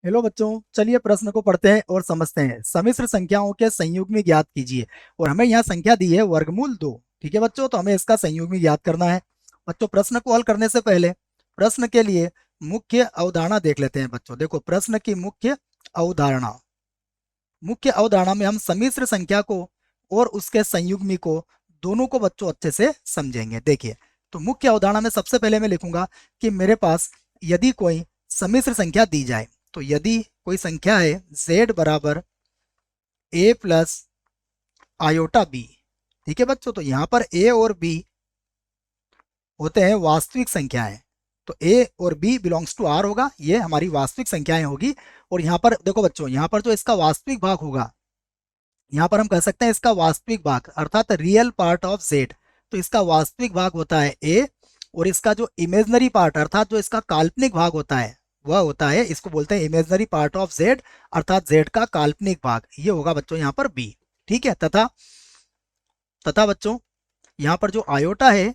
Hello बच्चों, चलिए प्रश्न को पढ़ते हैं और समझते हैं। सम्मिश्र संख्याओं के संयुग्म ज्ञात कीजिए। और हमें यहाँ संख्या दी है वर्गमूल 2। ठीक है बच्चों, तो हमें इसका संयुग्म ज्ञात करना है। बच्चों, प्रश्न को हल करने से पहले प्रश्न के लिए मुख्य अवधारणा देख लेते हैं। बच्चों देखो, प्रश्न की मुख्य अवधारणा में हम सम्मिश्र संख्या को और उसके संयुग्मी को दोनों को बच्चों अच्छे से समझेंगे। देखिए, तो मुख्य अवधारणा में सबसे पहले मैं लिखूंगा कि मेरे पास यदि कोई सम्मिश्र संख्या दी जाए, तो यदि कोई संख्या है z बराबर a प्लस आयोटा b। ठीक है बच्चों, तो यहाँ पर a और b होते हैं वास्तविक संख्याएं। तो a और b बिलोंग्स टू r होगा, ये हमारी वास्तविक संख्याएं होगी। और यहाँ पर देखो बच्चों, यहाँ पर जो इसका वास्तविक भाग होगा, यहाँ पर हम कह सकते हैं इसका वास्तविक भाग अर्थात रियल पार्ट ऑफ z। तो इसका वास्तविक भाग होता है a, और इसका जो इमेजनरी पार्ट अर्थात जो इसका काल्पनिक भाग होता है वह होता है, इसको बोलते हैं इमेजनरी पार्ट ऑफ z, अर्थात z का काल्पनिक भाग, ये होगा बच्चों यहाँ पर b। ठीक है, तथा तथा बच्चों यहाँ पर जो आयोटा है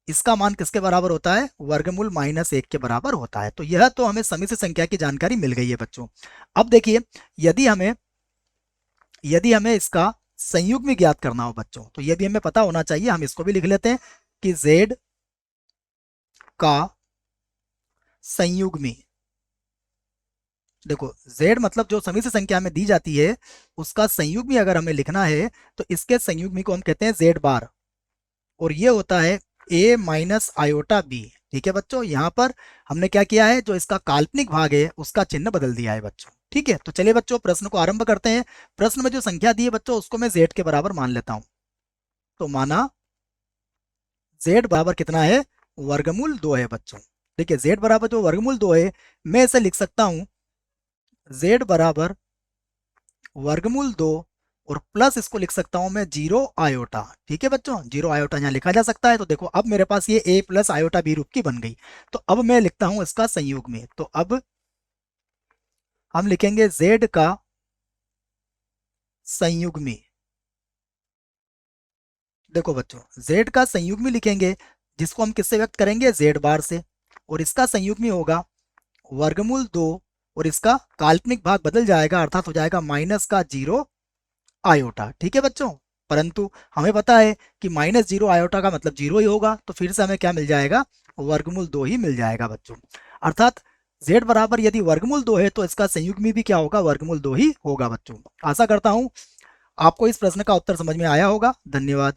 इसका मान किसके बराबर होता है? वर्गमूल -1 के बराबर होता है। तो यह तो हमें सम्मिश्र संख्या की जानकारी मिल गई है बच्चों। अब देखिए, यदि हमें यदि हमें इसका संयुग्म ज्ञात करना हो बच्चों, तो यह भी हमें पता होना चाहिए। हम इसको भी लिख लेते हैं कि z का संयुग्मी। देखो, z मतलब जो सम्मिश्र संख्या में दी जाती है उसका संयुग्मी अगर हमें लिखना है तो इसके संयुग्मी को हम कहते हैं z बार, और ये होता है a माइनस आयोटा b। ठीक है बच्चों, यहाँ पर हमने क्या किया है, जो इसका काल्पनिक भाग है उसका चिन्ह बदल दिया है बच्चों। ठीक है, तो चलिए बच्चों प्रश्न को आरंभ करते हैं। प्रश्न में जो संख्या दी है बच्चों उसको मैं z के बराबर मान लेता हूं। तो माना z बराबर कितना है? वर्गमूल 2 है बच्चों। देखिए, z बराबर जो वर्गमूल 2 है, मैं इसे लिख सकता हूं z बराबर वर्गमूल 2, और प्लस इसको लिख सकता हूं मैं 0 आयोटा। ठीक है बच्चों, 0 आयोटा यहाँ लिखा जा सकता है। तो देखो, अब मेरे पास ये a प्लस आयोटा b रूप की बन गई। तो अब मैं लिखता हूं इसका संयुग्म में। तो अब हम लिखेंगे z का संयुग्मी। देखो बच्चों, z का संयुग्मी लिखेंगे जिसको हम किससे व्यक्त करेंगे? z बार से। और इसका संयुग्मी होगा वर्गमूल 2, और इसका काल्पनिक भाग बदल जाएगा अर्थात हो जाएगा माइनस का 0 आयोटा। ठीक है बच्चों, परंतु हमें पता है कि -0 आयोटा का मतलब 0 ही होगा, तो फिर से हमें क्या मिल जाएगा? वर्गमूल 2 ही मिल जाएगा बच्चों। अर्थात z बराबर यदि वर्गमूल 2 है तो इसका संयुग्मी भी क्या होगा? वर्गमूल 2 ही होगा बच्चों। आशा करता हूं आपको इस प्रश्न का उत्तर समझ में आया होगा। धन्यवाद।